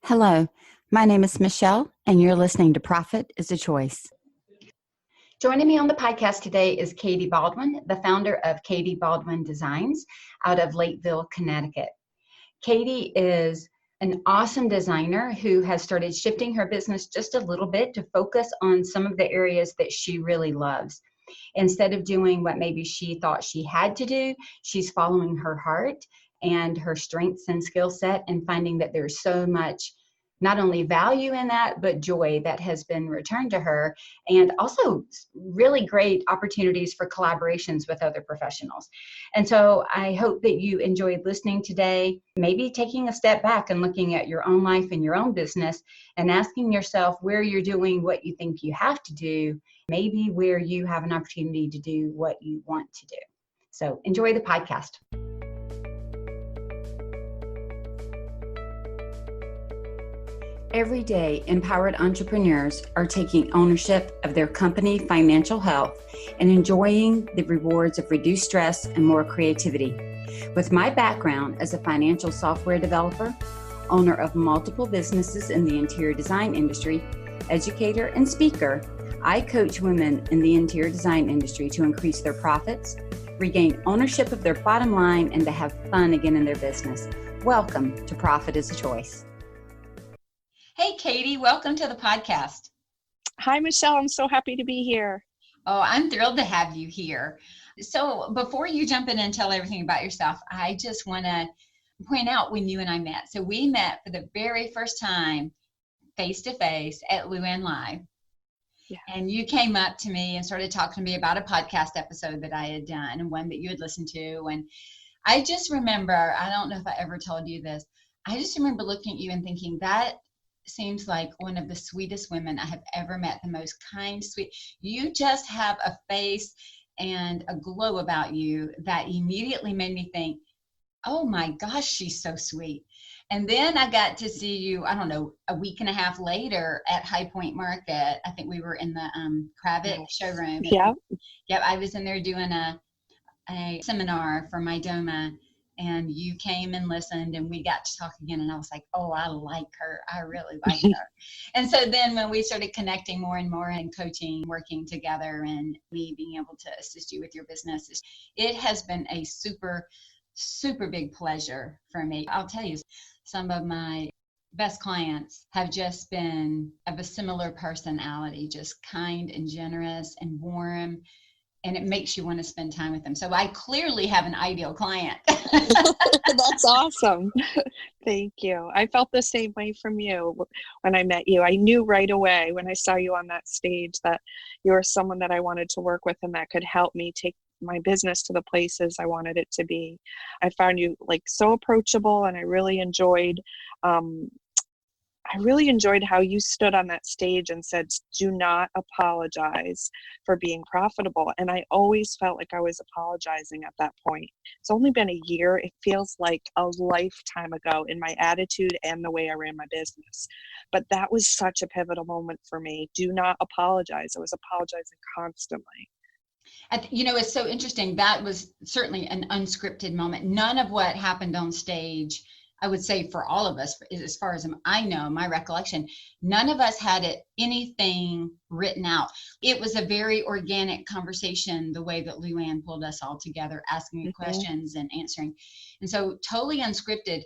Hello, my name is Michele, and you're listening to Profit is a Choice. Joining me on the podcast today is Katie Baldwin, the founder of Katie Baldwin Designs out of Lakeville, Connecticut. Katie is an awesome designer who has started shifting her business just a little bit to focus on some of the areas that she really loves. Instead of doing what maybe she thought she had to do, she's following her heart and her strengths and skill set and finding that there's so much not only value in that, but joy that has been returned to her, and also really great opportunities for collaborations with other professionals. And so I hope that you enjoyed listening today, maybe taking a step back and looking at your own life and your own business and asking yourself where you're doing what you think you have to do, maybe where you have an opportunity to do what you want to do. So enjoy the podcast. Every day, empowered entrepreneurs are taking ownership of their company financial health and enjoying the rewards of reduced stress and more creativity. With my background as a financial software developer, owner of multiple businesses in the interior design industry, educator, and speaker, I coach women in the interior design industry to increase their profits, regain ownership of their bottom line, and to have fun again in their business. Welcome to Profit is a Choice. Hey, Katie, welcome to the podcast. Hi, Michele. I'm so happy to be here. Oh, I'm thrilled to have you here. So before you jump in and tell everything about yourself, I just want to point out when you and I met. So we met for the very first time face-to-face at Luann Live. Yeah. And you came up to me and started talking to me about a podcast episode that I had done and one that you had listened to. And I just remember, I don't know if I ever told you this, I just remember looking at you and thinking that seems like one of the sweetest women I have ever met, the most kind, sweet. You just have a face and a glow about you that immediately made me think, oh my gosh, she's so sweet. And then I got to see you, I don't know, a week and a half later at High Point Market. I think we were in the Kravitz showroom. Yeah. Yep, I was in there doing a seminar for my DOMA. And you came and listened and we got to talk again. And I was like, oh, I like her. I really like her. And so then when we started connecting more and more and coaching, working together and me being able to assist you with your business, it has been a super, super big pleasure for me. I'll tell you, some of my best clients have just been of a similar personality, just kind and generous and warm. And it makes you want to spend time with them. So I clearly have an ideal client. That's awesome. Thank you. I felt the same way from you when I met you. I knew right away when I saw you on that stage that you were someone that I wanted to work with and that could help me take my business to the places I wanted it to be. I found you so approachable, and I really enjoyed how you stood on that stage and said, do not apologize for being profitable. And I always felt like I was apologizing at that point. It's only been a year. It feels like a lifetime ago in my attitude and the way I ran my business. But that was such a pivotal moment for me. Do not apologize. I was apologizing constantly. It's so interesting. That was certainly an unscripted moment. None of what happened on stage, I would say for all of us, as far as I know, my recollection, none of us had anything written out. It was a very organic conversation, the way that Luann pulled us all together, asking questions and answering. And so totally unscripted.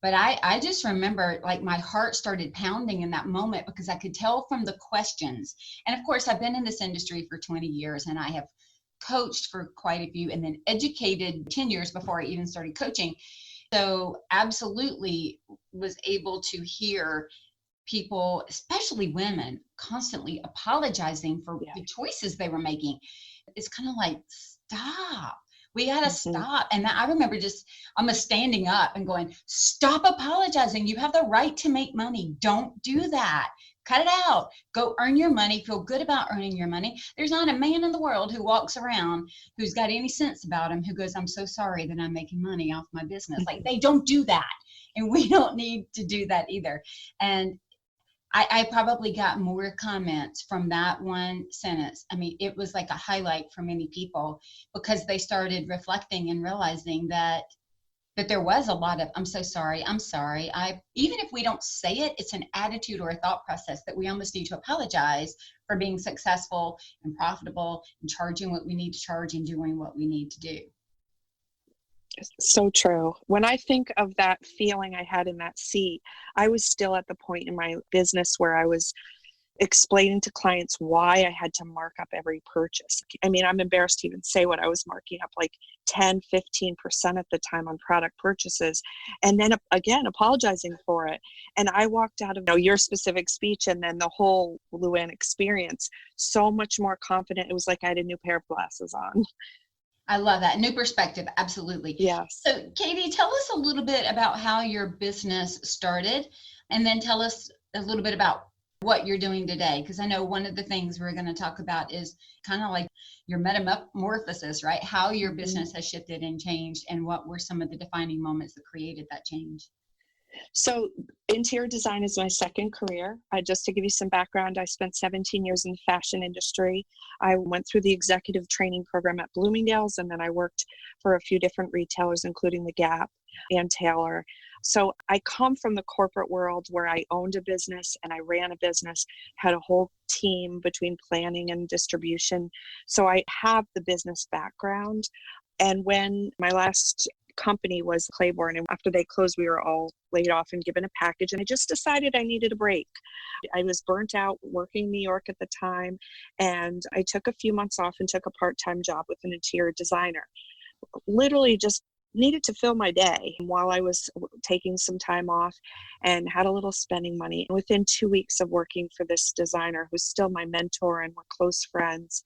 But I just remember my heart started pounding in that moment because I could tell from the questions. And of course, I've been in this industry for 20 years and I have coached for quite a few and then educated 10 years before I even started coaching. So absolutely was able to hear people, especially women, constantly apologizing for the choices they were making. It's kind of like, stop. We got to stop. And I remember just almost standing up and going, stop apologizing. You have the right to make money. Don't do that. Cut it out. Go earn your money. Feel good about earning your money. There's not a man in the world who walks around who's got any sense about him who goes, I'm so sorry that I'm making money off my business. They don't do that. And we don't need to do that either. And I probably got more comments from that one sentence. I mean, it was like a highlight for many people because they started reflecting and realizing that But there was a lot of, I'm so sorry, I'm sorry. Even if we don't say it, it's an attitude or a thought process that we almost need to apologize for being successful and profitable and charging what we need to charge and doing what we need to do. So true. When I think of that feeling I had in that seat, I was still at the point in my business where I was explaining to clients why I had to mark up every purchase. I mean, I'm embarrassed to even say what I was marking up, like 10, 15% at the time on product purchases. And then again, apologizing for it. And I walked out of your specific speech and then the whole Luann experience so much more confident. It was like I had a new pair of glasses on. I love that. New perspective. Absolutely. Yes. So Katie, tell us a little bit about how your business started, and then tell us a little bit about what you're doing today. Because I know one of the things we're going to talk about is kind of like your metamorphosis, right? How your business has shifted and changed, and what were some of the defining moments that created that change. So interior design is my second career. Just to give you some background, I spent 17 years in the fashion industry. I went through the executive training program at Bloomingdale's, and then I worked for a few different retailers, including the Gap and Taylor. So I come from the corporate world where I owned a business and I ran a business, had a whole team between planning and distribution. So I have the business background. And when my last company was Claiborne, and after they closed, we were all laid off and given a package, and I just decided I needed a break. I was burnt out working in New York at the time, and I took a few months off and took a part-time job with an interior designer. Literally just needed to fill my day while I was taking some time off, and had a little spending money. And within 2 weeks of working for this designer, who's still my mentor and we're close friends,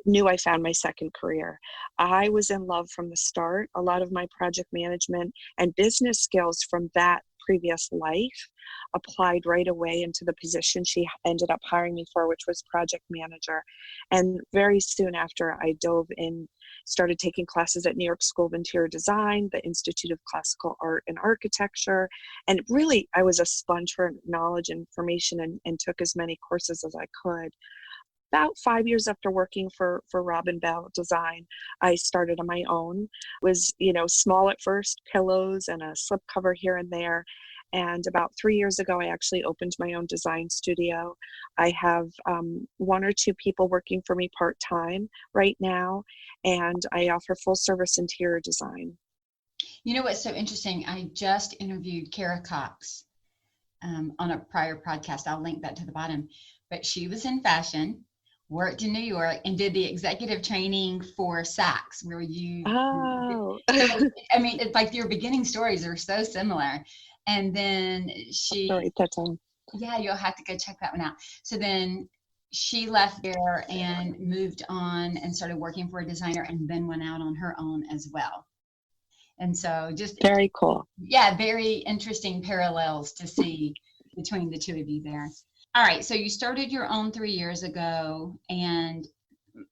knew I found my second career. I was in love from the start. A lot of my project management and business skills from that previous life applied right away into the position she ended up hiring me for, which was project manager. And very soon after, I dove in, started taking classes at New York School of Interior Design, the Institute of Classical Art and Architecture. And really, I was a sponge for knowledge and information, and took as many courses as I could. About 5 years after working for Robin Bell Design, I started on my own. It was, small at first, pillows and a slipcover here and there. And about 3 years ago, I actually opened my own design studio. I have 1 or 2 people working for me part-time right now, and I offer full-service interior design. You know what's so interesting? I just interviewed Kara Cox on a prior podcast. I'll link that to the bottom. But she was in fashion, worked in New York, and did the executive training for Saks, where you. Oh. So, I mean, it's like your beginning stories are so similar. And then she. Sorry, that's all. Yeah, you'll have to go check that one out. So then she left there and moved on and started working for a designer, and then went out on her own as well. And so just. Very cool. Yeah, very interesting parallels to see between the two of you there. All right, so you started your own 3 years ago, and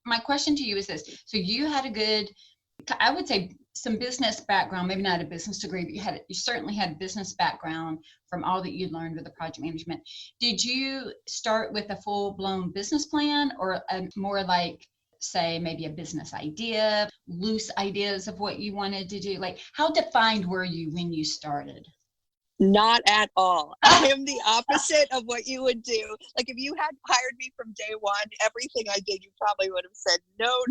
my question to you is this. So you had a good, I would say, some business background, maybe not a business degree, but you certainly had business background from all that you learned with the project management. Did you start with a full-blown business plan, or more like, say, maybe a business idea, loose ideas of what you wanted to do? Like, how defined were you when you started? Not at all. I am the opposite of what you would do. Like, if you had hired me from day one, everything I did, you probably would have said, no,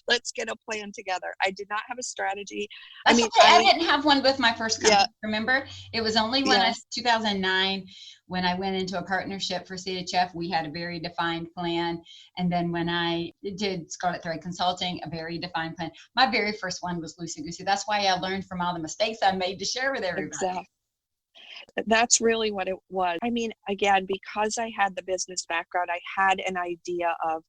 let's get a plan together. I did not have a strategy. I didn't have one with my first company. Yeah. Remember, it was only when 2009, when I went into a partnership for CHF, we had a very defined plan. And then when I did Scarlet Thread Consulting, a very defined plan. My very first one was loosey-goosey. That's why I learned from all the mistakes I made to share with everybody. Exactly. That's really what it was. I mean, again, because I had the business background, I had an idea of,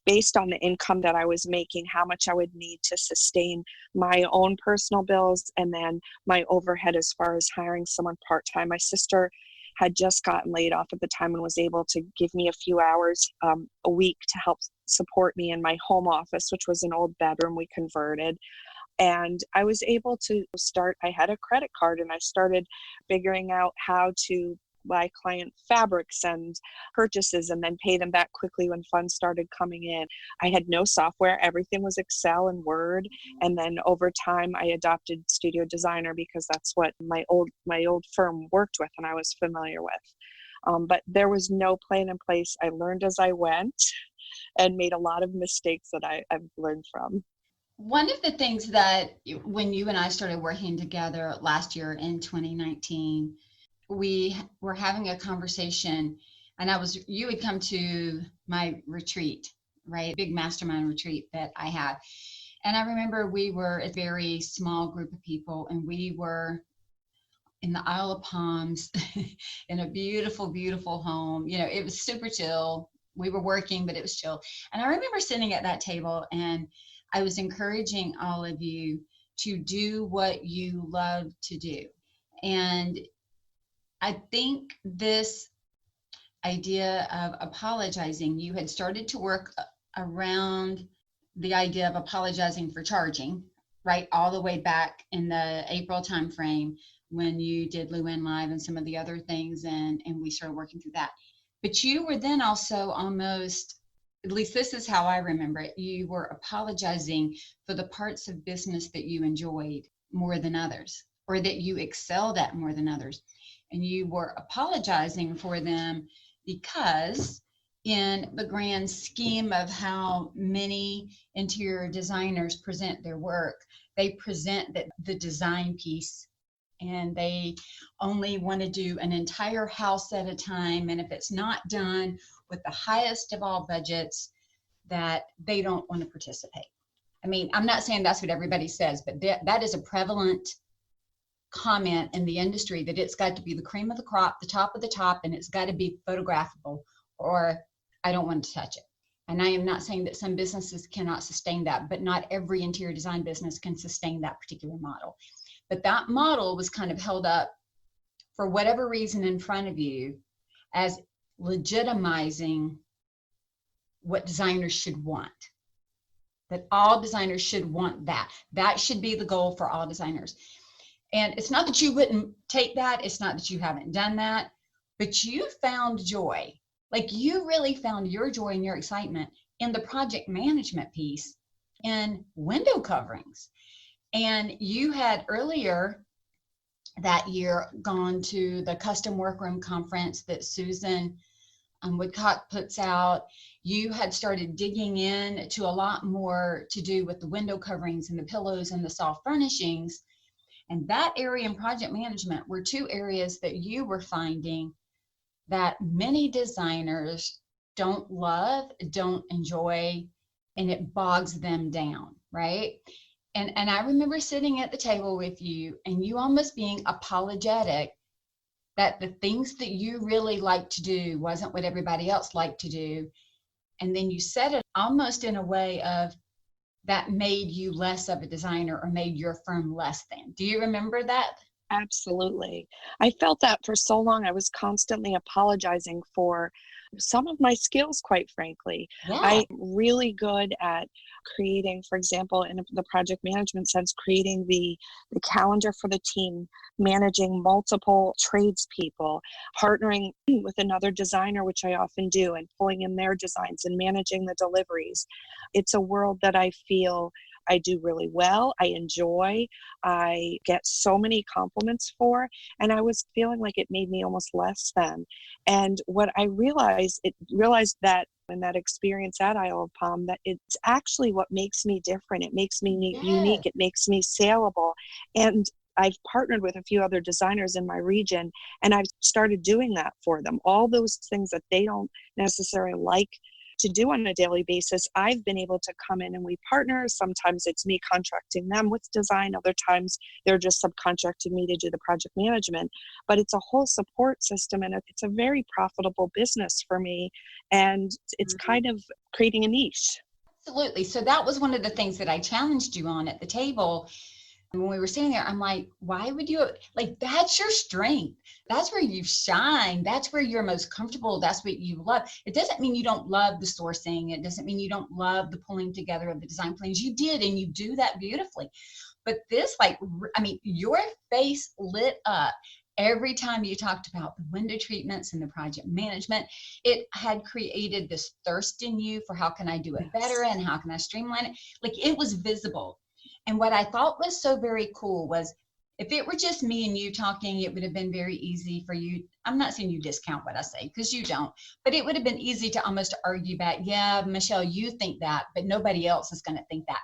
based on the income that I was making, how much I would need to sustain my own personal bills, and then my overhead as far as hiring someone part-time. My sister had just gotten laid off at the time and was able to give me a few hours a week to help support me in my home office, which was an old bedroom we converted. And I was able to start, I had a credit card, and I started figuring out how to buy client fabrics and purchases and then pay them back quickly when funds started coming in. I had no software. Everything was Excel and Word. And then over time, I adopted Studio Designer because that's what my old firm worked with and I was familiar with. But there was no plan in place. I learned as I went and made a lot of mistakes that I've learned from. One of the things that when you and I started working together last year in 2019, we were having a conversation, and you had come to my retreat, right? Big mastermind retreat that I had. And I remember we were a very small group of people, and we were in the Isle of Palms in a beautiful, beautiful home. You know, it was super chill. We were working, but it was chill. And I remember sitting at that table and I was encouraging all of you to do what you love to do. And I think this idea of apologizing, you had started to work around the idea of apologizing for charging, right? All the way back in the April timeframe when you did Luann Live and some of the other things, and we started working through that. But you were then also almost, at least this is how I remember it, you were apologizing for the parts of business that you enjoyed more than others, or that you excelled at more than others. And you were apologizing for them because in the grand scheme of how many interior designers present their work, they present the design piece and they only want to do an entire house at a time. And if it's not done with the highest of all budgets, that they don't want to participate. I mean, I'm not saying that's what everybody says, but that is a prevalent comment in the industry, that it's got to be the cream of the crop, the top of the top, and it's got to be photographable, or I don't want to touch it. And I am not saying that some businesses cannot sustain that, but not every interior design business can sustain that particular model. But that model was kind of held up for whatever reason in front of you as legitimizing what designers should want. That all designers should want that. That should be the goal for all designers. And it's not that you wouldn't take that. It's not that you haven't done that, but you found joy. Like you really found your joy and your excitement in the project management piece in window coverings. And you had earlier that year gone to the custom workroom conference that Susan Woodcock puts out. You had started digging in to a lot more to do with the window coverings and the pillows and the soft furnishings. And that area in project management were two areas that you were finding that many designers don't love, don't enjoy, and it bogs them down, right? And I remember sitting at the table with you and you almost being apologetic that the things that you really liked to do wasn't what everybody else liked to do. And then you said it almost in a way of, that made you less of a designer or made your firm less than. Do you remember that? Absolutely. I felt that for so long. I was constantly apologizing for some of my skills, quite frankly. Yeah. I'm really good at creating, for example, in the project management sense, creating the calendar for the team, managing multiple tradespeople, partnering with another designer, which I often do, and pulling in their designs and managing the deliveries. It's a world that I feel I do really well. I enjoy. I get so many compliments for, and I was feeling like it made me almost less than. And what I realized that in that experience at Isle of Palm, that it's actually what makes me different. It makes me unique. It makes me saleable. And I've partnered with a few other designers in my region, and I've started doing that for them. All those things that they don't necessarily like to do on a daily basis, I've been able to come in and we partner. Sometimes it's me contracting them with design. Other times they're just subcontracting me to do the project management. But it's a whole support system, and it's a very profitable business for me. And it's kind of creating a niche. Absolutely. So that was one of the things that I challenged you on at the table. And when we were sitting there, I'm like, why would you, like, that's your strength. That's where you shine. That's where you're most comfortable. That's what you love. It doesn't mean you don't love the sourcing. It doesn't mean you don't love the pulling together of the design plans. You did, and you do that beautifully. But this, like, I mean, your face lit up every time you talked about the window treatments and the project management, it had created this thirst in you for how can I do it better and how can I streamline it? Like it was visible. And what I thought was so very cool was if it were just me and you talking, it would have been very easy for you. I'm not saying you discount what I say because you don't, but it would have been easy to almost argue back. Yeah, Michele, you think that, but nobody else is going to think that.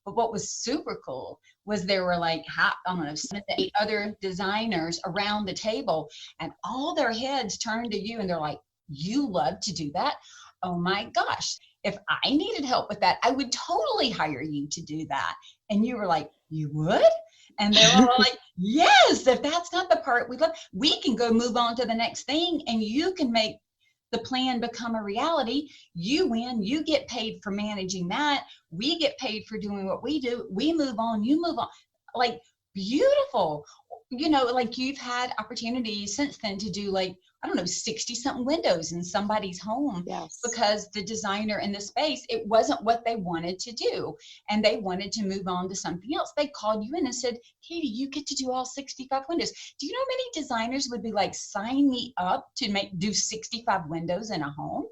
But what was super cool was there were like, I don't know, 7 to 8 other designers around the table and all their heads turned to you and they're like, you love to do that? Oh my gosh. If I needed help with that, I would totally hire you to do that. And you were like, you would? And they were all like, yes, if that's not the part we love, we can go move on to the next thing and you can make the plan become a reality. You win, you get paid for managing that. We get paid for doing what we do. We move on, you move on. Like beautiful. You know, like you've had opportunities since then to do like, I don't know, 60 something windows in somebody's home. Yes. Because the designer in the space, it wasn't what they wanted to do. And they wanted to move on to something else. They called you in and said, Katie, you get to do all 65 windows. Do you know how many designers would be like, sign me up to do 65 windows in a home?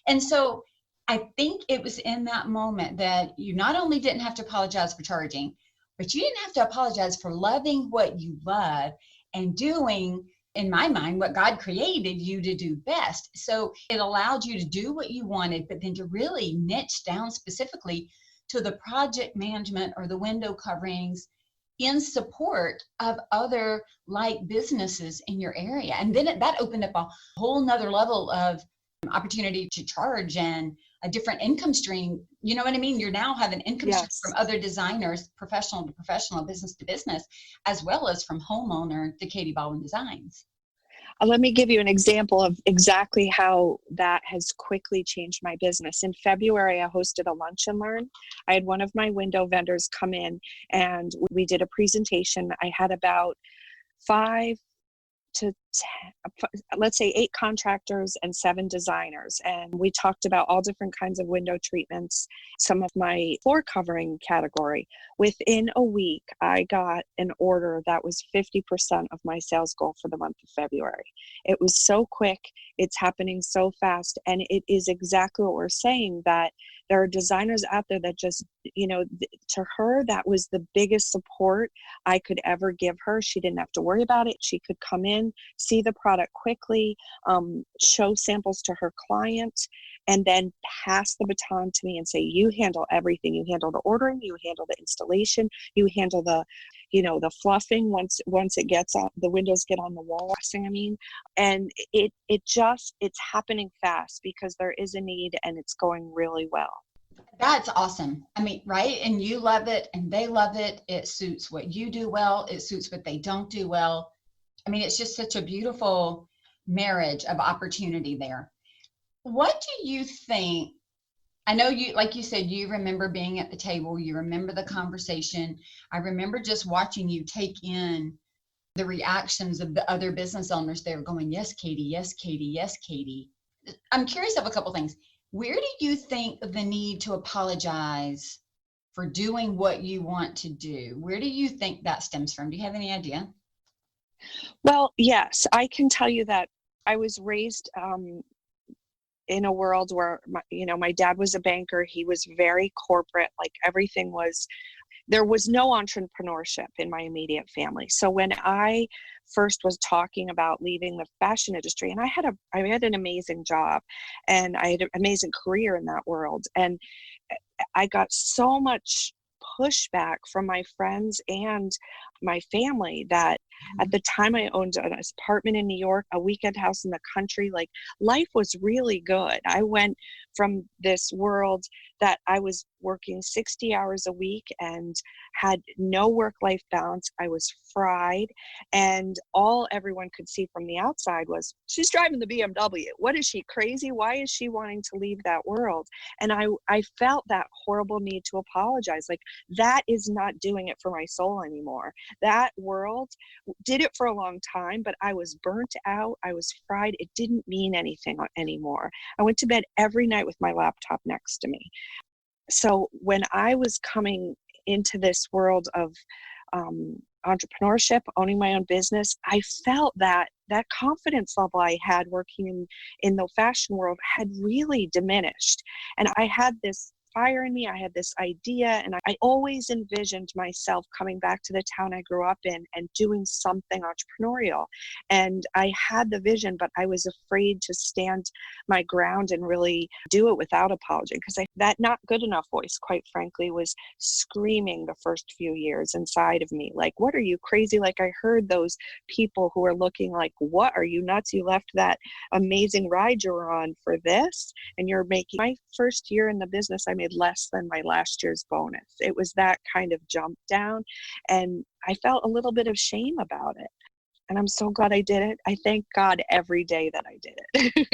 And so I think it was in that moment that you not only didn't have to apologize for charging, but you didn't have to apologize for loving what you love and doing, in my mind, what God created you to do best. So it allowed you to do what you wanted, but then to really niche down specifically to the project management or the window coverings in support of other like businesses in your area. And then that opened up a whole nother level of opportunity to charge and a different income stream. You know what I mean? You're now having income stream from other designers, professional to professional, business to business, as well as from homeowner to Katie Baldwin Designs. Let me give you an example of exactly how that has quickly changed my business. In February, I hosted a lunch and learn. I had one of my window vendors come in and we did a presentation. I had about 5 to 10, let's say 8 contractors and 7 designers. And we talked about all different kinds of window treatments, some of my floor covering category. Within a week, I got an order that was 50% of my sales goal for the month of February. It was so quick. It's happening so fast. And it is exactly what we're saying, that there are designers out there that just, you know, to her, that was the biggest support I could ever give her. She didn't have to worry about it. She could come in, see the product quickly, show samples to her client, and then pass the baton to me and say, you handle everything. You handle the ordering, you handle the installation, you handle the, you know, the fluffing once it gets on, the windows get on the wall, I mean. And it's happening fast because there is a need and it's going really well. That's awesome. I mean, right? And you love it and they love it. It suits what you do well. It suits what they don't do well. I mean, it's just such a beautiful marriage of opportunity there. What do you think? I know you, like you said, you remember being at the table, you remember the conversation. I remember just watching you take in the reactions of the other business owners. They were going, yes, Katie, yes, Katie, yes, Katie. I'm curious of a couple things. Where do you think the need to apologize for doing what you want to do? Where do you think that stems from? Do you have any idea? Well, yes, I can tell you that I was raised in a world where, my dad was a banker. He was very corporate, like everything was, there was no entrepreneurship in my immediate family. So when I first was talking about leaving the fashion industry, and I had an amazing job and I had an amazing career in that world. And I got so much pushback from my friends and my family that at the time I owned an apartment in New York, a weekend house in the country, like life was really good. I went from this world that I was working 60 hours a week and had no work-life balance. I was fried, and all everyone could see from the outside was, she's driving the BMW. What is she, crazy? Why is she wanting to leave that world? And I felt that horrible need to apologize. Like, that is not doing it for my soul anymore. That world did it for a long time, but I was burnt out. I was fried. It didn't mean anything anymore. I went to bed every night with my laptop next to me. So when I was coming into this world of entrepreneurship, owning my own business, I felt that confidence level I had working in the fashion world had really diminished. And I had this fire in me. I had this idea, and I always envisioned myself coming back to the town I grew up in and doing something entrepreneurial. And I had the vision, but I was afraid to stand my ground and really do it without apology, because that not good enough voice, quite frankly, was screaming the first few years inside of me. Like, what are you, crazy? Like, I heard those people who are looking like, what, are you nuts? You left that amazing ride you were on for this, and you're making, my first year in the business, I made less than my last year's bonus. It was that kind of jump down, and I felt a little bit of shame about it. And I'm so glad I did it. I thank God every day that I did it.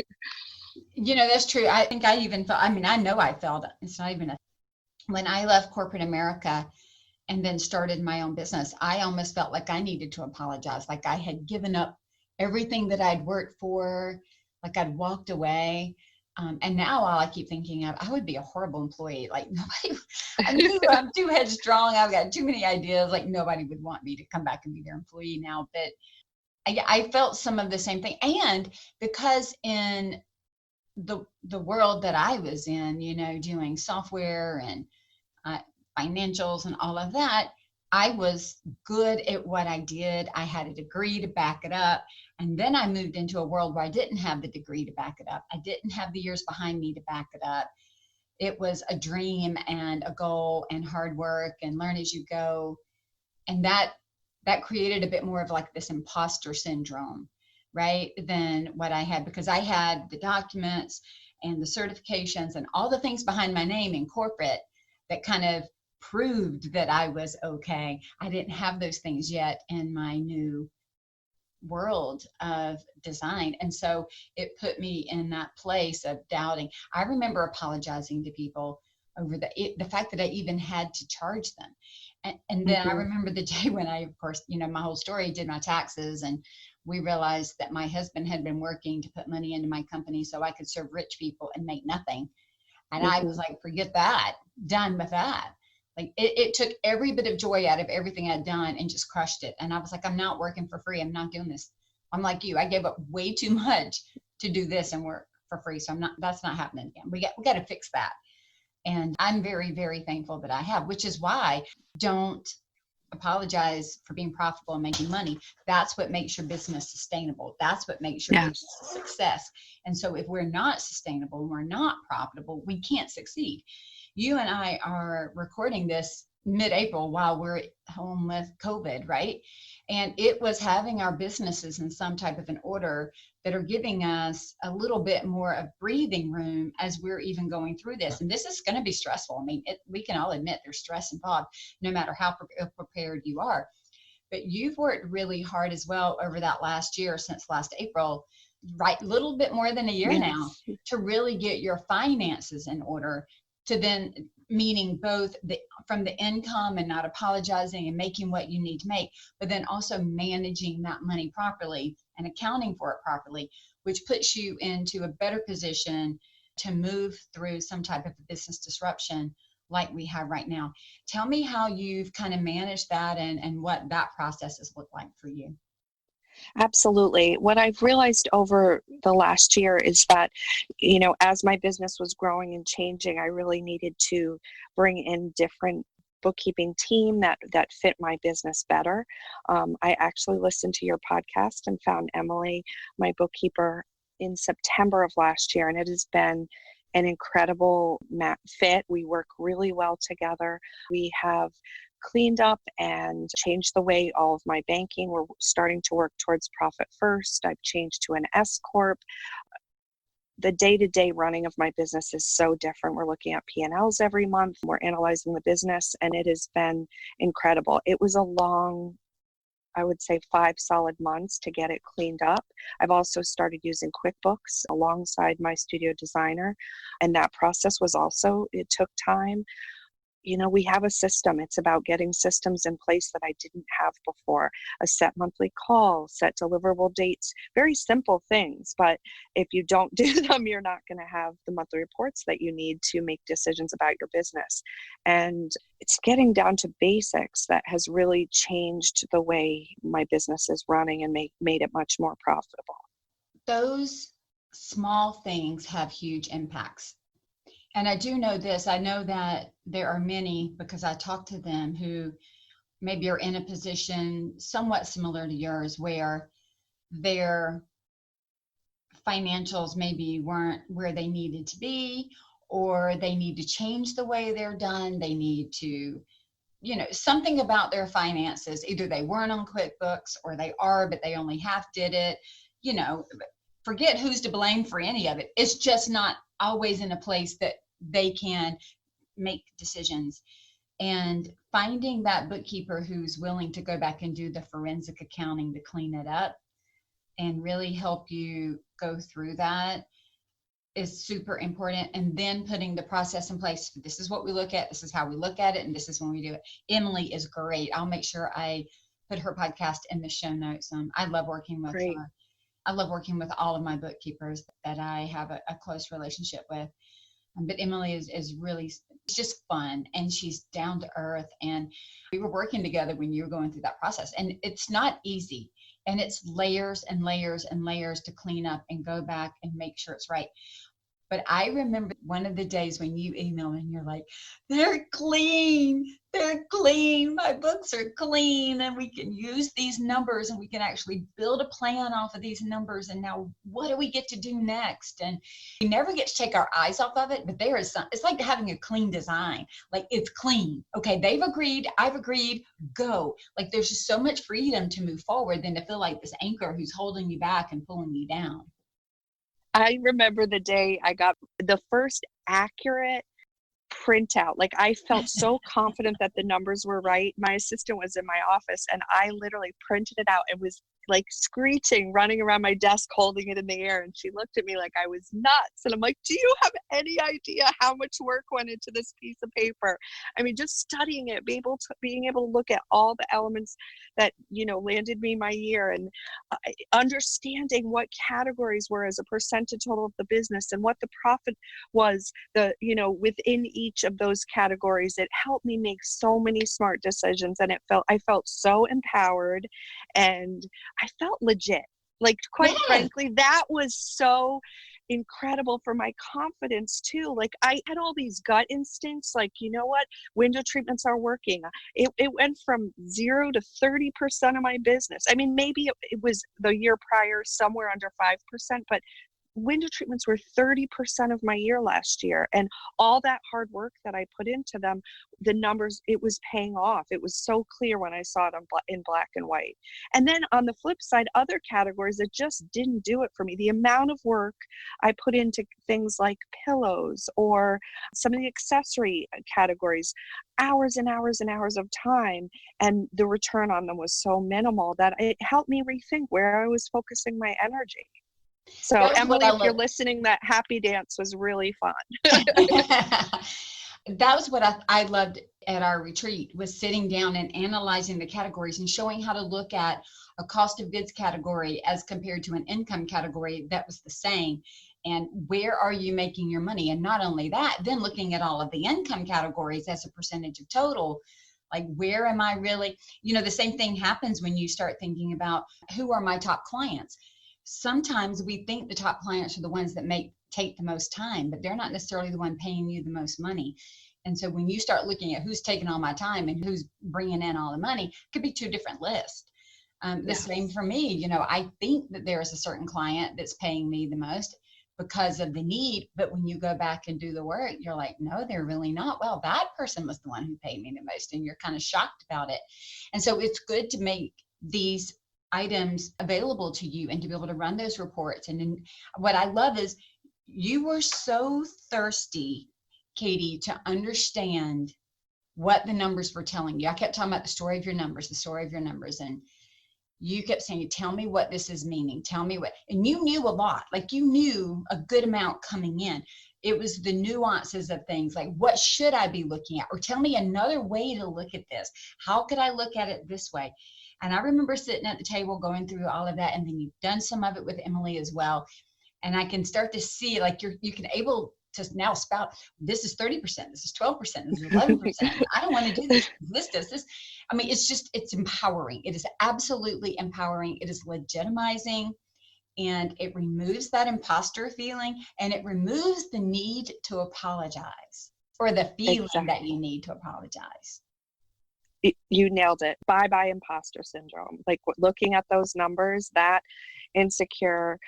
That's true. I think I even felt, I know I felt it. It's not even when I left corporate America and then started my own business, I almost felt like I needed to apologize. Like I had given up everything that I'd worked for, like I'd walked away. And now all I keep thinking of, I would be a horrible employee. Like nobody, I'm too headstrong. I've got too many ideas. Like nobody would want me to come back and be their employee now. But I felt some of the same thing. And because in the world that I was in, doing software and financials and all of that, I was good at what I did. I had a degree to back it up. And then I moved into a world where I didn't have the degree to back it up. I didn't have the years behind me to back it up. It was a dream and a goal and hard work and learn as you go. And that created a bit more of like this imposter syndrome, right, than what I had, because I had the documents and the certifications and all the things behind my name in corporate that kind of proved that I was okay. I didn't have those things yet in my new world of design. And so it put me in that place of doubting. I remember apologizing to people over the fact that I even had to charge them. And then I remember the day when I, of course, my whole story, did my taxes, and we realized that my husband had been working to put money into my company so I could serve rich people and make nothing. And I was like, forget that, done with that. Like it took every bit of joy out of everything I'd done and just crushed it. And I was like, I'm not working for free. I'm not doing this. I'm like you. I gave up way too much to do this and work for free. So that's not happening again. We got to fix that. And I'm very, very thankful that I have, which is why don't apologize for being profitable and making money. That's what makes your business sustainable. That's what makes your business a success. And so if we're not sustainable, we're not profitable, we can't succeed. You and I are recording this mid-April while we're home with COVID, right? And it was having our businesses in some type of an order that are giving us a little bit more of breathing room as we're even going through this. And this is going to be stressful. I mean, we can all admit there's stress involved, no matter how prepared you are. But you've worked really hard as well over that last year, since last April, right? A little bit more than a year now, to really get your finances in order, to then, meaning both from the income and not apologizing and making what you need to make, but then also managing that money properly and accounting for it properly, which puts you into a better position to move through some type of business disruption like we have right now. Tell me how you've kind of managed that and what that process has looked like for you. Absolutely. What I've realized over the last year is that, as my business was growing and changing, I really needed to bring in different bookkeeping team that fit my business better. I actually listened to your podcast and found Emily, my bookkeeper, in September of last year, and it has been an incredible fit. We work really well together. We have cleaned up and changed the way all of my banking. We're starting to work towards profit first. I've changed to an S Corp. The day-to-day running of my business is so different. We're looking at P&Ls every month. We're analyzing the business, and it has been incredible. It was a long, I would say 5 solid months to get it cleaned up. I've also started using QuickBooks alongside my studio designer, and that process was also, it took time. we have a system. It's about getting systems in place that I didn't have before. A set monthly call, set deliverable dates, very simple things. But if you don't do them, you're not going to have the monthly reports that you need to make decisions about your business. And it's getting down to basics that has really changed the way my business is running and made it much more profitable. Those small things have huge impacts. And I do know this, I know that there are many, because I talk to them, who maybe are in a position somewhat similar to yours, where their financials maybe weren't where they needed to be, or they need to change the way they're done. They need to, something about their finances. Either they weren't on QuickBooks, or they are, but they only half did it. Forget who's to blame for any of it. It's just not always in a place that they can make decisions. And finding that bookkeeper who's willing to go back and do the forensic accounting to clean it up and really help you go through that is super important. And then putting the process in place. This is what we look at. This is how we look at it. And this is when we do it. Emily is great. I'll make sure I put her podcast in the show notes. I love working with her. I love working with all of my bookkeepers that I have a close relationship with. But Emily is really, it's just fun, and she's down to earth. And we were working together when you were going through that process. And it's not easy. And it's layers and layers and layers to clean up and go back and make sure it's right. But I remember one of the days when you emailed and you're like, they're clean, my books are clean, and we can use these numbers, and we can actually build a plan off of these numbers. And now what do we get to do next? And we never get to take our eyes off of it, but there is it's like having a clean design. Like, it's clean. Okay, they've agreed, I've agreed, go. Like, there's just so much freedom to move forward than to feel like this anchor who's holding you back and pulling you down. I remember the day I got the first accurate printout. Like, I felt so confident that the numbers were right. My assistant was in my office, and I literally printed it out and was like screeching, running around my desk, holding it in the air. And she looked at me like I was nuts. And I'm like, do you have any idea how much work went into this piece of paper? I mean, just studying it, being able to look at all the elements that, landed me my year, and understanding what categories were as a percentage total of the business and what the profit was, within each of those categories. It helped me make so many smart decisions, and I felt so empowered, and I felt legit. Like, quite frankly, that was so incredible for my confidence too. Like, I had all these gut instincts, like, you know what, window treatments are working. It went from 0 to 30% of my business. I mean, maybe it was the year prior somewhere under 5%, but window treatments were 30% of my year last year. And all that hard work that I put into them, the numbers, it was paying off. It was so clear when I saw it in black and white. And then on the flip side, other categories that just didn't do it for me. The amount of work I put into things like pillows or some of the accessory categories, hours and hours and hours of time, and the return on them was so minimal that it helped me rethink where I was focusing my energy. So Emily, if you're listening, that happy dance was really fun. That was what I loved at our retreat, was sitting down and analyzing the categories and showing how to look at a cost of goods category as compared to an income category that was the same. And where are you making your money? And not only that, then looking at all of the income categories as a percentage of total. Like, where am I really, the same thing happens when you start thinking about who are my top clients. Sometimes we think the top clients are the ones that take the most time, but they're not necessarily the one paying you the most money. And so when you start looking at who's taking all my time and who's bringing in all the money, it could be two different lists. The same for me. I think that there is a certain client that's paying me the most because of the need, but when you go back and do the work, you're like, no, they're really not. Well, that person was the one who paid me the most, and you're kind of shocked about it. And so it's good to make these items available to you and to be able to run those reports. And then what I love is you were so thirsty, Katie, to understand what the numbers were telling you. I kept talking about the story of your numbers, and you kept saying, tell me what this is meaning. Tell me what, and you knew a lot, like you knew a good amount coming in. It was the nuances of things like, what should I be looking at? Or tell me another way to look at this. How could I look at it this way? And I remember sitting at the table going through all of that. And then you've done some of it with Emily as well. And I can start to see, like, you can able to now spout, this is 30%, this is 12%, this is 11%. I don't want to do this. This does this. I mean, it's empowering. It is absolutely empowering. It is legitimizing, and it removes that imposter feeling, and it removes the need to apologize, or the feeling that you need to apologize. You nailed it. Bye-bye imposter syndrome. Like looking at those numbers, that insecure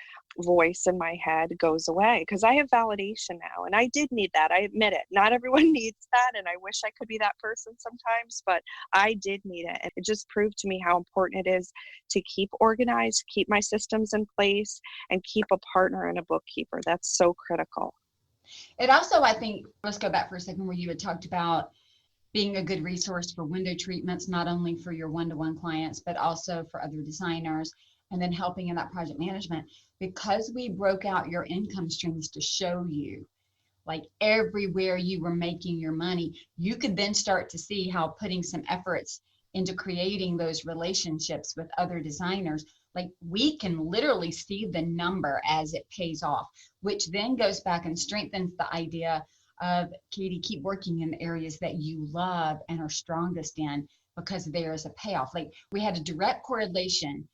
voice in my head goes away, because I have validation now, and I did need that. I admit it. Not everyone needs that, and I wish I could be that person sometimes, but I did need it. And it just proved to me how important it is to keep organized, keep my systems in place, and keep a partner and a bookkeeper. That's so critical. It also, I think, let's go back for a second where you had talked about being a good resource for window treatments, not only for your one-to-one clients, but also for other designers, and then helping in that project management. Because we broke out your income streams to show you, like, everywhere you were making your money, you could then start to see how putting some efforts into creating those relationships with other designers, like, we can literally see the number as it pays off, which then goes back and strengthens the idea of, Katie, keep working in the areas that you love and are strongest in, because there is a payoff. Like, we had a direct correlation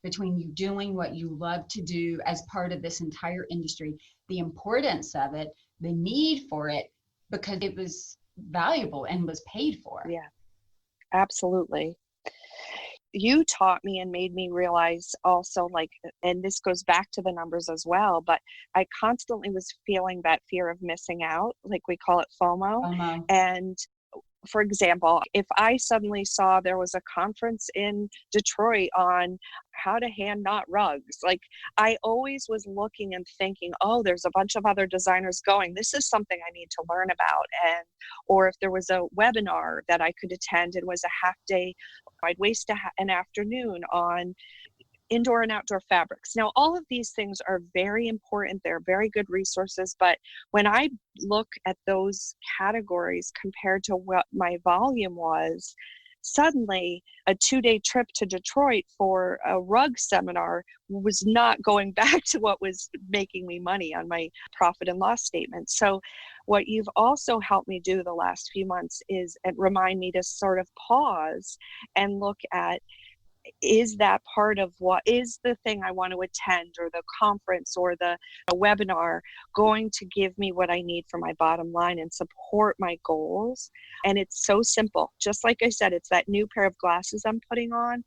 between you doing what you love to do as part of this entire industry, the importance of it, the need for it, because it was valuable and was paid for. Yeah, absolutely. You taught me and made me realize also, like, and this goes back to the numbers as well, but I constantly was feeling that fear of missing out, like we call it FOMO. And for example, if I suddenly saw there was a conference in Detroit on how to hand knot rugs, like, I always was looking and thinking, oh, there's a bunch of other designers going. This is something I need to learn about. And, or if there was a webinar that I could attend, it was a half day, I'd waste an afternoon on indoor and outdoor fabrics. Now, all of these things are very important. They're very good resources. But when I look at those categories compared to what my volume was, suddenly a 2-day trip to Detroit for a rug seminar was not going back to what was making me money on my profit and loss statement. So what you've also helped me do the last few months is remind me to sort of pause and look at, is that part of what is the thing I want to attend, or the conference or the webinar going to give me what I need for my bottom line and support my goals? And it's so simple. Just like I said, it's that new pair of glasses I'm putting on.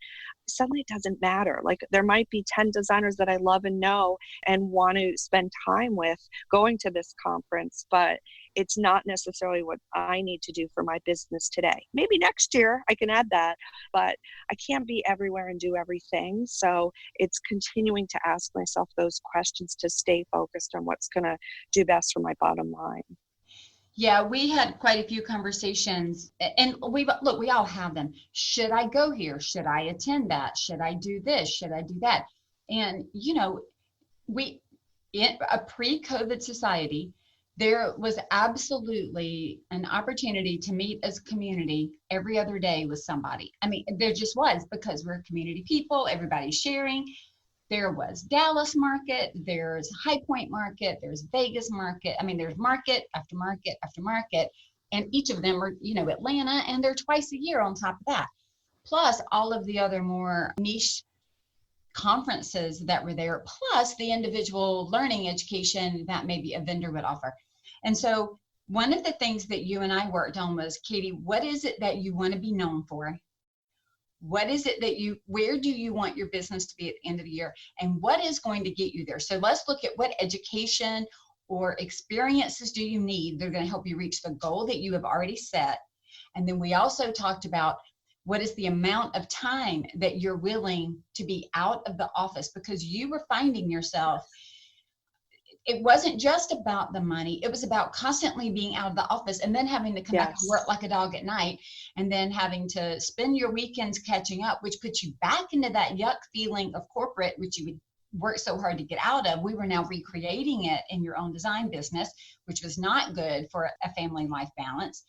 Suddenly it doesn't matter. Like, there might be 10 designers that I love and know and want to spend time with going to this conference, but it's not necessarily what I need to do for my business today. Maybe next year I can add that, but I can't be everywhere and do everything. So it's continuing to ask myself those questions to stay focused on what's going to do best for my bottom line. Yeah, we had quite a few conversations, and we all have them. Should I go here? Should I attend that? Should I do this? Should I do that? And, you know, in a pre-COVID society, there was absolutely an opportunity to meet as a community every other day with somebody. I mean, there just was, because we're community people, everybody's sharing. There was Dallas market, there's High Point market, there's Vegas market. I mean, there's market after market after market, and each of them are, you know, Atlanta, and they're twice a year on top of that. Plus all of the other more niche conferences that were there, plus the individual learning education that maybe a vendor would offer. And so one of the things that you and I worked on was, Katie, what is it that you want to be known for? What is it that where do you want your business to be at the end of the year? And what is going to get you there? So let's look at what education or experiences do you need that are going to help you reach the goal that you have already set. And then we also talked about, what is the amount of time that you're willing to be out of the office? Because you were finding yourself it wasn't just about the money. It was about constantly being out of the office and then having to come back and work like a dog at night, and then having to spend your weekends catching up, which puts you back into that yuck feeling of corporate, which you would work so hard to get out of. We were now recreating it in your own design business, which was not good for a family life balance.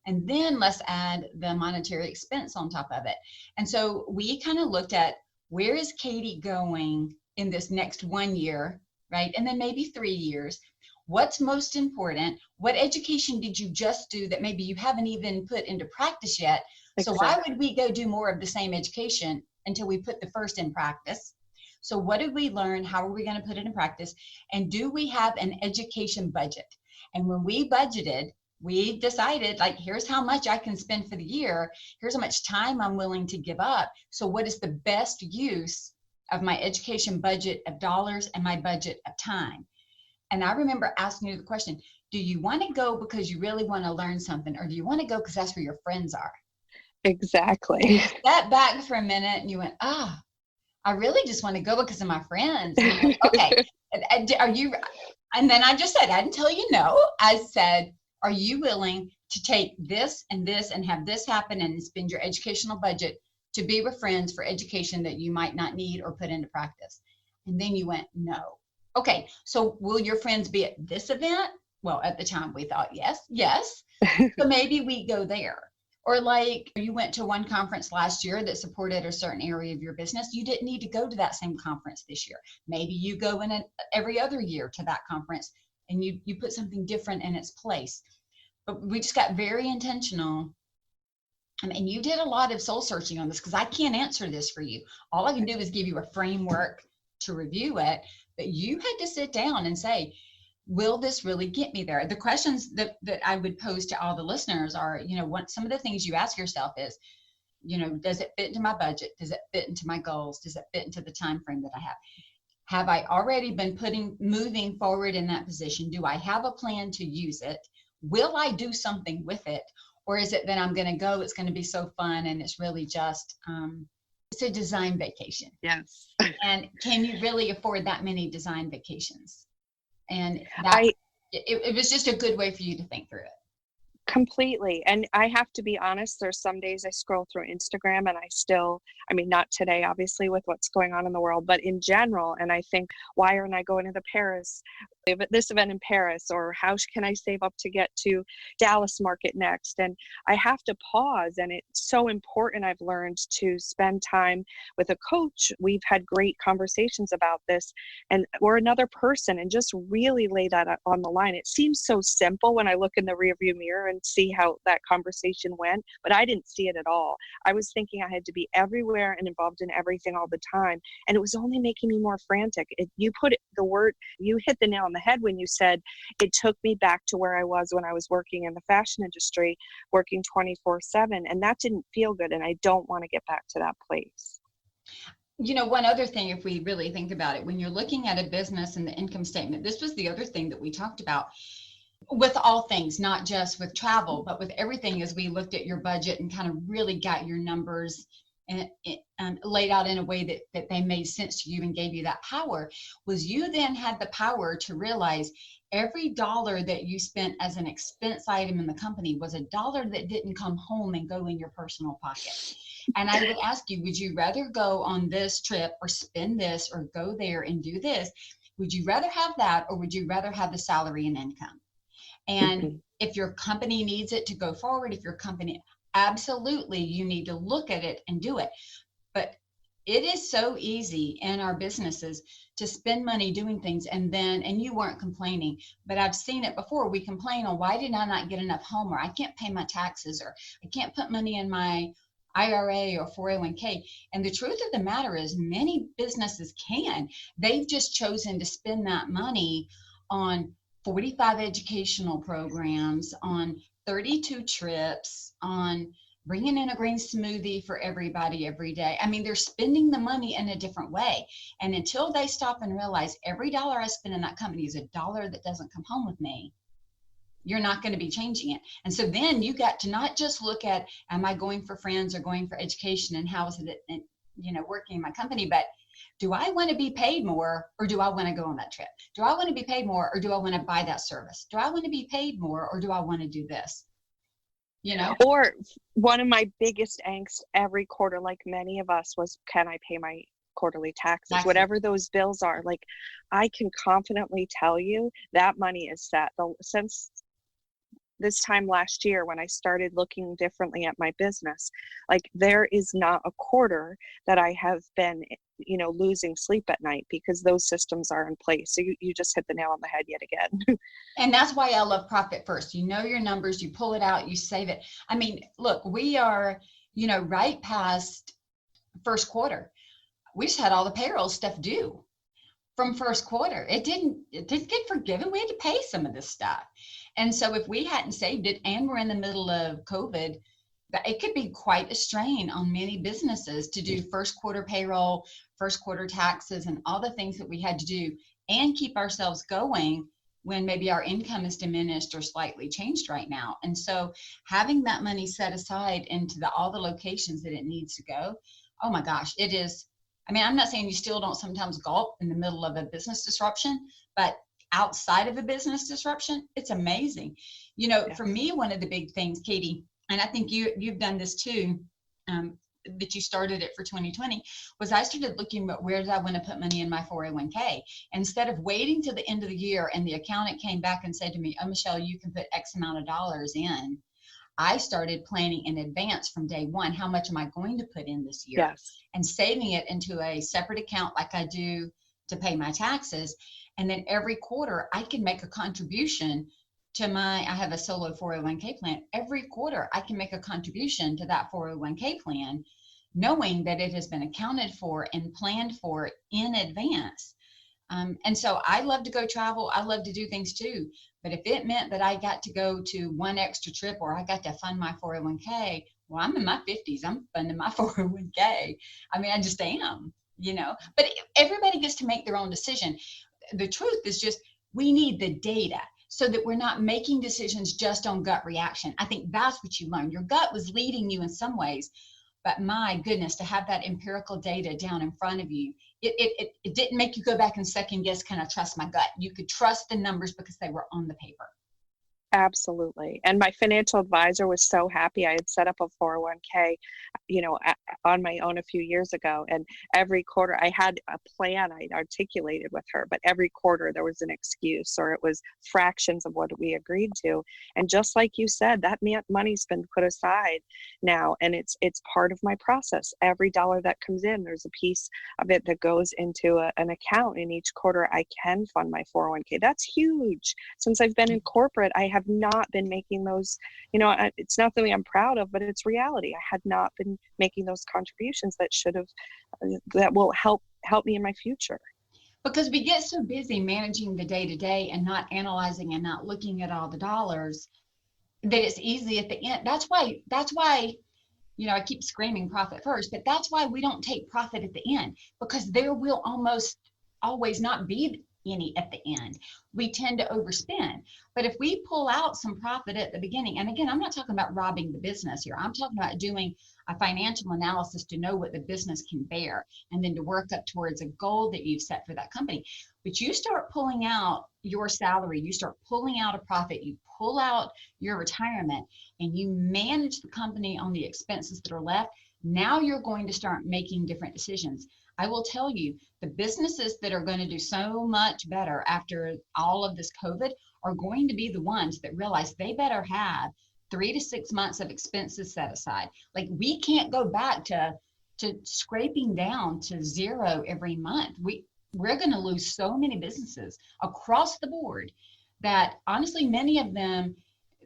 And then let's add the monetary expense on top of it. And so we kind of looked at, where is Katie going in this next 1 year, right? And then maybe 3 years. What's most important? What education did you just do that maybe you haven't even put into practice yet? So why would we go do more of the same education until we put the first in practice? So what did we learn? How are we going to put it in practice? And do we have an education budget? And when we budgeted, we decided, like, here's how much I can spend for the year. Here's how much time I'm willing to give up. So what is the best use of my education budget of dollars and my budget of time? And I remember asking you the question, do you want to go because you really want to learn something, or do you want to go because that's where your friends are? Exactly. And you stepped back for a minute and you went, I really just want to go because of my friends. Like, okay, are you? And then I just said, I didn't tell you no. I said, are you willing to take this and this and have this happen and spend your educational budget to be with friends for education that you might not need or put into practice? And then you went, no. Okay, so will your friends be at this event? Well, at the time we thought, yes. So maybe we go there. Or like you went to one conference last year that supported a certain area of your business. You didn't need to go to that same conference this year. Maybe you go in every other year to that conference and you put something different in its place. But we just got very intentional. I mean, you did a lot of soul searching on this because I can't answer this for you. All I can do is give you a framework to review it. But you had to sit down and say, will this really get me there? The questions that I would pose to all the listeners are, some of the things you ask yourself is, does it fit into my budget? Does it fit into my goals? Does it fit into the time frame that I have? Have I already been moving forward in that position? Do I have a plan to use it? Will I do something with it? Or is it that I'm going to go, it's going to be so fun, and it's really just, it's a design vacation. Yes. And can you really afford that many design vacations? And it was just a good way for you to think through it. Completely. And I have to be honest, there's some days I scroll through Instagram and not today, obviously, with what's going on in the world, but in general. And I think, why aren't I going to this event in Paris? Or how can I save up to get to Dallas market next? And I have to pause. And it's so important. I've learned to spend time with a coach. We've had great conversations about this, or another person, and just really lay that on the line. It seems so simple when I look in the rearview mirror and see how that conversation went, but I didn't see it at all. I was thinking I had to be everywhere and involved in everything all the time, and it was only making me more frantic. You hit the nail on the head when you said it took me back to where I was when I was working in the fashion industry, working 24/7, and that didn't feel good, and I don't want to get back to that place. One other thing, if we really think about it, when you're looking at a business and the income statement, this was the other thing that we talked about with all things, not just with travel, but with everything, as we looked at your budget and kind of really got your numbers and laid out in a way that they made sense to you and gave you that power, was you then had the power to realize every dollar that you spent as an expense item in the company was a dollar that didn't come home and go in your personal pocket. And I would ask you, would you rather go on this trip or spend this or go there and do this? Would you rather have that, or would you rather have the salary and income? And if your company needs it to go forward, absolutely, you need to look at it and do it. But it is so easy in our businesses to spend money doing things, and you weren't complaining, but I've seen it before. We complain, why did I not get enough home, or I can't pay my taxes, or I can't put money in my IRA or 401k. And the truth of the matter is, many businesses can. They've just chosen to spend that money on 45 educational programs, on 32 trips, on bringing in a green smoothie for everybody every day. I mean, they're spending the money in a different way. And until they stop and realize every dollar I spend in that company is a dollar that doesn't come home with me, you're not going to be changing it. And so then you got to not just look at, am I going for friends or going for education, and how is it, working in my company, but Do I want to be paid more, or do I want to go on that trip? Do I want to be paid more, or do I want to buy that service? Do I want to be paid more, or do I want to do this? You know? Or one of my biggest angst every quarter, like many of us, was, can I pay my quarterly taxes? Whatever those bills are. Like, I can confidently tell you that money is set. Since this time last year, when I started looking differently at my business, like, there is not a quarter that I have been, losing sleep at night, because those systems are in place. So you just hit the nail on the head yet again. And that's why I love Profit First. You know your numbers, you pull it out, you save it. I mean, look, we are, right past first quarter. We just had all the payroll stuff due from first quarter. It didn't get forgiven. We had to pay some of this stuff. And so if we hadn't saved it, and we're in the middle of COVID, it could be quite a strain on many businesses to do first quarter payroll, first quarter taxes, and all the things that we had to do, and keep ourselves going when maybe our income is diminished or slightly changed right now. And so having that money set aside into all the locations that it needs to go, oh my gosh, it is. I mean, I'm not saying you still don't sometimes gulp in the middle of a business disruption, but outside of a business disruption, it's amazing. For me, one of the big things, Katie, and I think you've done this too, that you started it for 2020, was I started looking at where did I want to put money in my 401k. Instead of waiting till the end of the year and the accountant came back and said to me, oh, Michele, you can put X amount of dollars in. I started planning in advance from day one. How much am I going to put in this year? Yes. And saving it into a separate account like I do to pay my taxes. And then every quarter I can make a contribution to I have a solo 401k plan. Every quarter I can make a contribution to that 401k plan, knowing that it has been accounted for and planned for in advance. And so I love to go travel. I love to do things too. But if it meant that I got to go to one extra trip, or I got to fund my 401k, well, I'm in my 50s. I'm funding my 401k. I mean, I just am, But everybody gets to make their own decision. The truth is just, we need the data so that we're not making decisions just on gut reaction. I think that's what you learn. Your gut was leading you in some ways, but my goodness, to have that empirical data down in front of you, it didn't make you go back and second guess, can I trust my gut? You could trust the numbers because they were on the paper. Absolutely. And my financial advisor was so happy. I had set up a 401k, on my own a few years ago. And every quarter I had a plan I'd articulated with her, but every quarter there was an excuse, or it was fractions of what we agreed to. And just like you said, that money's been put aside now, and it's part of my process. Every dollar that comes in, there's a piece of it that goes into an account. In each quarter I can fund my 401k. That's huge. Since I've been in corporate, I have not been making those, it's not something I'm proud of, but it's reality. I had not been making those contributions that will help me in my future. Because we get so busy managing the day-to-day and not analyzing and not looking at all the dollars, that it's easy at the end. That's why, I keep screaming profit first, but that's why we don't take profit at the end, because there will almost always not be any at the end. We tend to overspend. But if we pull out some profit at the beginning, and again, I'm not talking about robbing the business here. I'm talking about doing a financial analysis to know what the business can bear, and then to work up towards a goal that you've set for that company. But you start pulling out your salary, you start pulling out a profit, you pull out your retirement, and you manage the company on the expenses that are left. Now you're going to start making different decisions. I will tell you, the businesses that are going to do so much better after all of this COVID are going to be the ones that realize they better have 3 to 6 months of expenses set aside. Like, we can't go back to scraping down to zero every month. We're going to lose so many businesses across the board that honestly, many of them,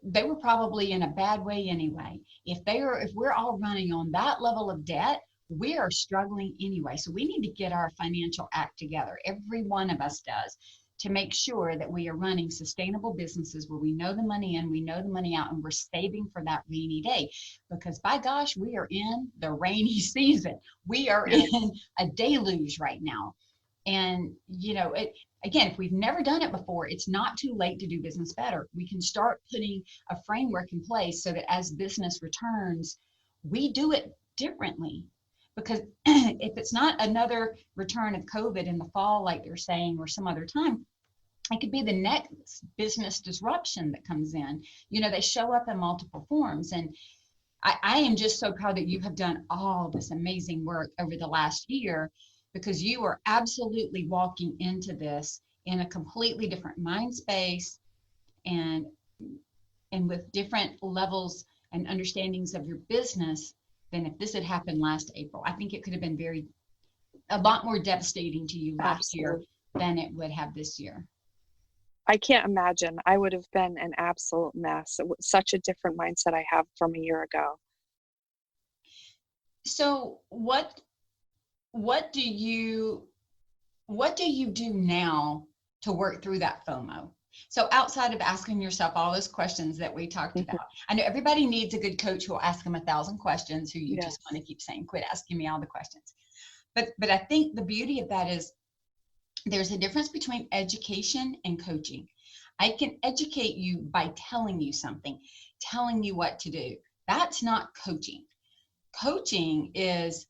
they were probably in a bad way anyway. If we're all running on that level of debt, we are struggling anyway. So we need to get our financial act together. Every one of us does, to make sure that we are running sustainable businesses where we know the money in, we know the money out, and we're saving for that rainy day. Because by gosh, we are in the rainy season. We are in a deluge right now. And, again, if we've never done it before, it's not too late to do business better. We can start putting a framework in place so that as business returns, we do it differently. Because if it's not another return of COVID in the fall, like they're saying, or some other time, it could be the next business disruption that comes in. You know, they show up in multiple forms. And I am just so proud that you have done all this amazing work over the last year, because you are absolutely walking into this in a completely different mind space, and with different levels and understandings of your business than if this had happened last April. I think it could have been a lot more devastating to you last year than it would have this year. I can't imagine. I would have been an absolute mess. It was such a different mindset I have from a year ago. So what do you do now to work through that FOMO? So outside of asking yourself all those questions that we talked about, I know everybody needs a good coach who will ask them 1,000 questions, who you just want to keep saying, quit asking me all the questions. But I think the beauty of that is there's a difference between education and coaching. I can educate you by telling you something, telling you what to do. That's not coaching. Coaching is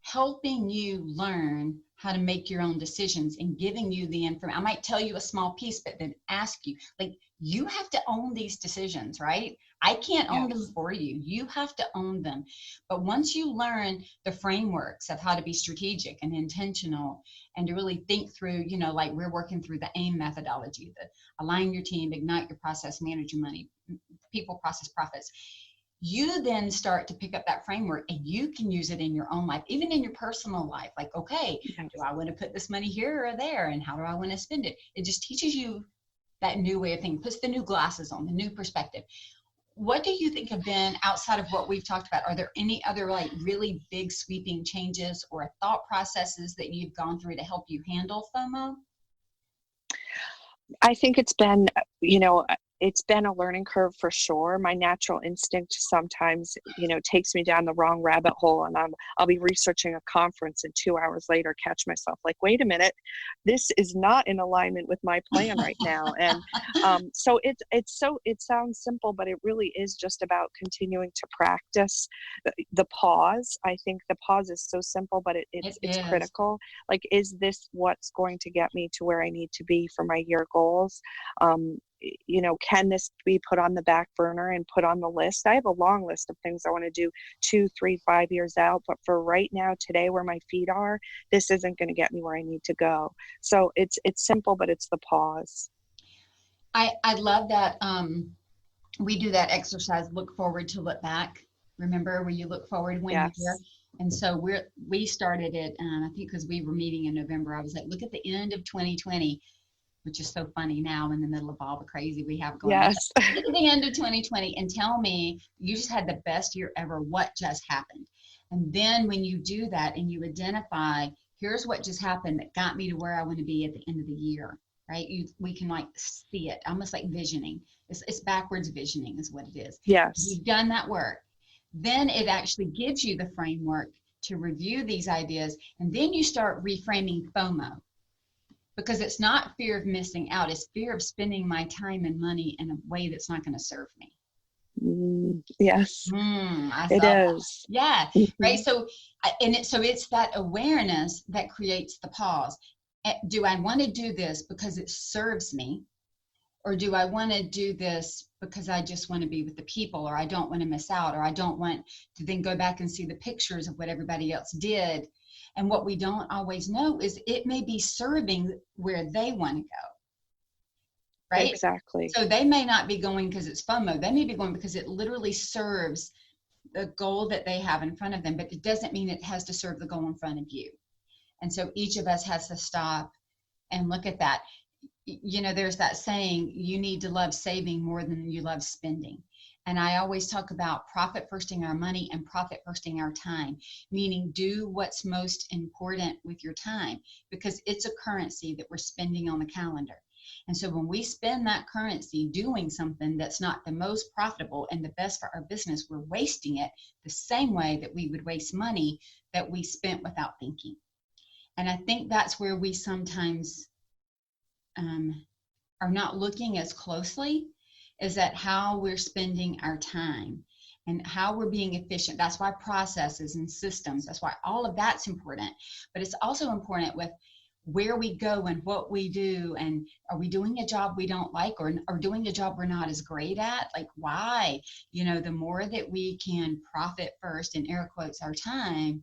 helping you learn how to make your own decisions and giving you the information. I might tell you a small piece, but then ask you, like, you have to own these decisions, right? I can't own them for you. You have to own them. But once you learn the frameworks of how to be strategic and intentional and to really think through, you know, like we're working through the AIM methodology, the align your team, ignite your process, manage your money, people, process, profits. You then start to pick up that framework and you can use it in your own life, even in your personal life. Like, okay, do I want to put this money here or there? And how do I want to spend it? It just teaches you that new way of thinking, puts the new glasses on, the new perspective. What do you think have been, outside of what we've talked about, are there any other like really big sweeping changes or thought processes that you've gone through to help you handle FOMO? I think it's been, it's been a learning curve for sure. My natural instinct sometimes, takes me down the wrong rabbit hole, and I'll be researching a conference and 2 hours later catch myself like, wait a minute, this is not in alignment with my plan right now. And so it sounds simple, but it really is just about continuing to practice the pause. I think the pause is so simple, but it's critical. Like, is this what's going to get me to where I need to be for my year goals? Can this be put on the back burner and put on the list? I have a long list of things I want to do 2, 3, 5 years out, but for right now, today, where my feet are, this isn't going to get me where I need to go. So it's simple, but it's the pause. I love that. We do that exercise, look forward to look back. Remember, where you look forward when you're here. And so we started it, I think because we were meeting in November, I was like, look at the end of 2020, which is so funny now in the middle of all the crazy we have going on. Look at the end of 2020 and tell me you just had the best year ever. What just happened? And then when you do that and you identify, here's what just happened that got me to where I want to be at the end of the year, right? We can like see it, almost like visioning. It's backwards visioning is what it is. Yes. You've done that work. Then it actually gives you the framework to review these ideas. And then you start reframing FOMO. Because it's not fear of missing out, it's fear of spending my time and money in a way that's not going to serve me. Yes, it is. Yeah, right. So, it's that awareness that creates the pause. Do I want to do this because it serves me? Or do I want to do this because I just want to be with the people, or I don't want to miss out, or I don't want to then go back and see the pictures of what everybody else did? And what we don't always know is it may be serving where they want to go, right? Exactly. So they may not be going because it's FOMO. They may be going because it literally serves the goal that they have in front of them, but it doesn't mean it has to serve the goal in front of you. And so each of us has to stop and look at that. There's that saying, you need to love saving more than you love spending. And I always talk about profit firsting our money and profit firsting our time, meaning do what's most important with your time, because it's a currency that we're spending on the calendar. And so when we spend that currency doing something that's not the most profitable and the best for our business, we're wasting it the same way that we would waste money that we spent without thinking. And I think that's where we sometimes are not looking as closely, is at how we're spending our time. and how we're being efficient. That's why processes and systems, that's why all of that's important. But it's also important with where we go and what we do, and are we doing a job we don't like, or doing a job we're not as great at? Like, why? The more that we can profit first, in air quotes, our time,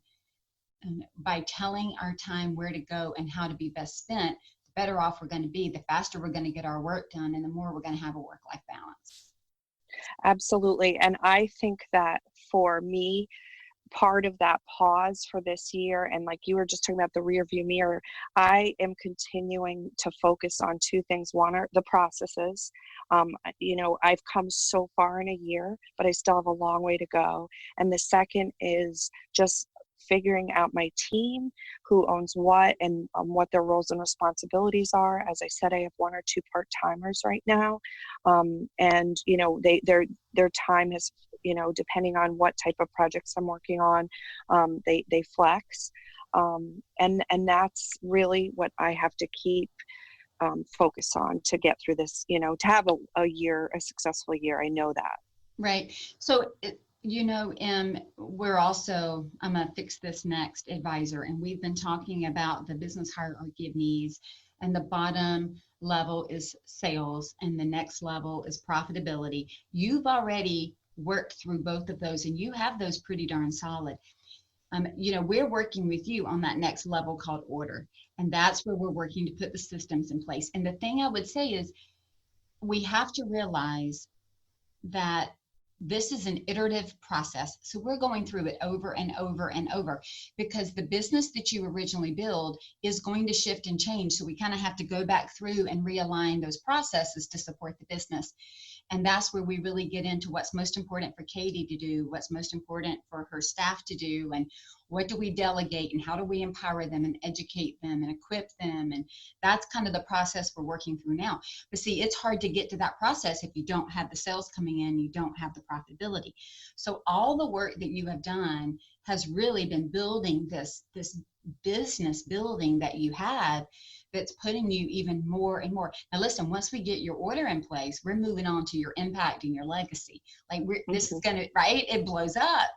and by telling our time where to go and how to be best spent, the better off we're going to be, the faster we're going to get our work done, and the more we're going to have a work-life balance. Absolutely. And I think that for me, part of that pause for this year, and like you were just talking about the rear view mirror, I am continuing to focus on two things. One are the processes. I've come so far in a year, but I still have a long way to go. And the second is just figuring out my team, who owns what, and what their roles and responsibilities are. As I said, I have one or two part-timers right now, and their time is, depending on what type of projects I'm working on, they flex, and that's really what I have to keep focus on to get through this, to have a successful year. I know that. Right. So we're also, I'm a Fix This Next advisor, and we've been talking about the business hierarchy of needs, and the bottom level is sales and the next level is profitability. You've already worked through both of those, and you have those pretty darn solid. We're working with you on that next level called order, and that's where we're working to put the systems in place. And the thing I would say is, we have to realize that this is an iterative process. So we're going through it over and over and over, because the business that you originally build is going to shift and change. So we kind of have to go back through and realign those processes to support the business. And that's where we really get into what's most important for Katie to do, what's most important for her staff to do, and what do we delegate, and how do we empower them and educate them and equip them. And that's kind of the process we're working through now. But see, it's hard to get to that process if you don't have the sales coming in, you don't have the profitability. So all the work that you have done has really been building this business building that you have, that's putting you even more and more. Now listen, once we get your order in place, we're moving on to your impact and your legacy. Like this is gonna, right? It blows up.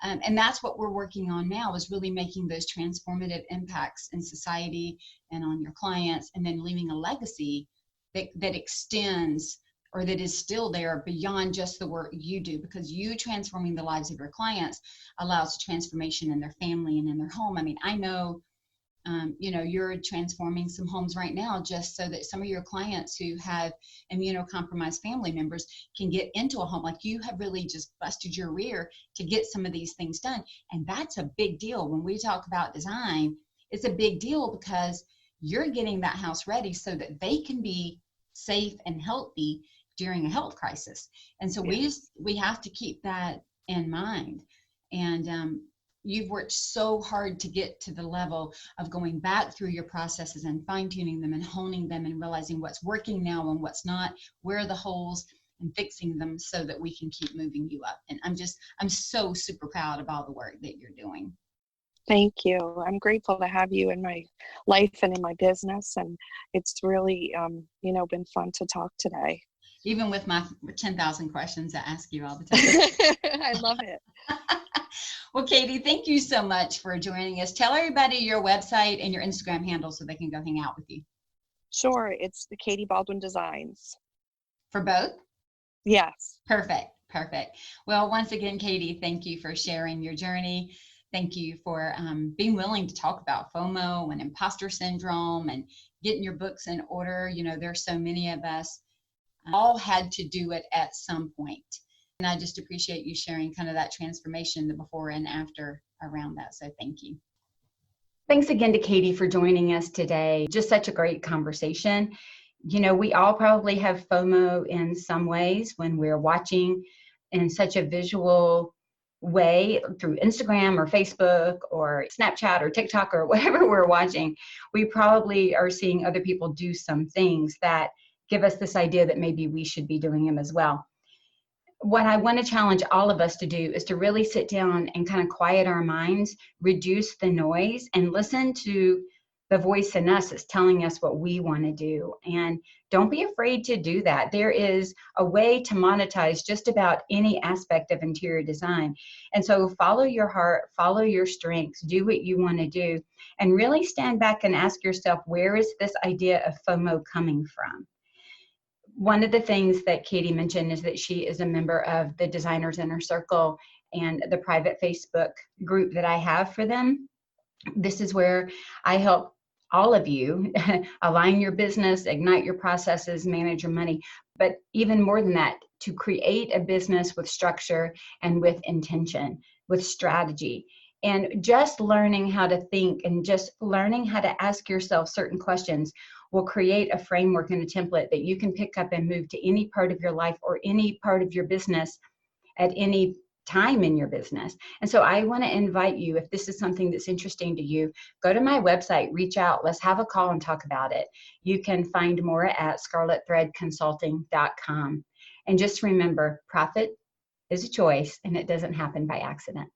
And that's what we're working on now, is really making those transformative impacts in society and on your clients, and then leaving a legacy that extends, or that is still there beyond just the work you do, because you transforming the lives of your clients allows a transformation in their family and in their home. I mean, I know, you're transforming some homes right now just so that some of your clients who have immunocompromised family members can get into a home. Like, you have really just busted your rear to get some of these things done. And that's a big deal. When we talk about design, it's a big deal, because you're getting that house ready so that they can be safe and healthy during a health crisis. And so we have to keep that in mind. And you've worked so hard to get to the level of going back through your processes and fine-tuning them and honing them and realizing what's working now and what's not, where are the holes, and fixing them so that we can keep moving you up. And I'm so super proud of all the work that you're doing. Thank you. I'm grateful to have you in my life and in my business. And it's really, been fun to talk today. Even with my 10,000 questions I ask you all the time. I love it. Well, Katie, thank you so much for joining us. Tell everybody your website and your Instagram handle so they can go hang out with you. Sure. It's the Katie Baldwin Designs. For both? Yes. Perfect. Well, once again, Katie, thank you for sharing your journey. Thank you for being willing to talk about FOMO and imposter syndrome and getting your books in order. There's so many of us all had to do it at some point. And I just appreciate you sharing kind of that transformation, the before and after around that. So thank you. Thanks again to Katie for joining us today. Just such a great conversation. We all probably have FOMO in some ways when we're watching in such a visual way through Instagram or Facebook or Snapchat or TikTok or whatever we're watching. We probably are seeing other people do some things that give us this idea that maybe we should be doing them as well. What I want to challenge all of us to do is to really sit down and kind of quiet our minds, reduce the noise, and listen to the voice in us that's telling us what we want to do. And don't be afraid to do that. There is a way to monetize just about any aspect of interior design. And so follow your heart, follow your strengths, do what you want to do, and really stand back and ask yourself, where is this idea of FOMO coming from? One of the things that Katie mentioned is that she is a member of the Designers Inner Circle and the private Facebook group that I have for them. This is where I help all of you align your business, ignite your processes, manage your money, but even more than that, to create a business with structure and with intention, with strategy. And just learning how to think and just learning how to ask yourself certain questions will create a framework and a template that you can pick up and move to any part of your life or any part of your business at any time in your business. And so I want to invite you, if this is something that's interesting to you, go to my website, reach out, let's have a call and talk about it. You can find more at scarletthreadconsulting.com. And just remember, profit is a choice and it doesn't happen by accident.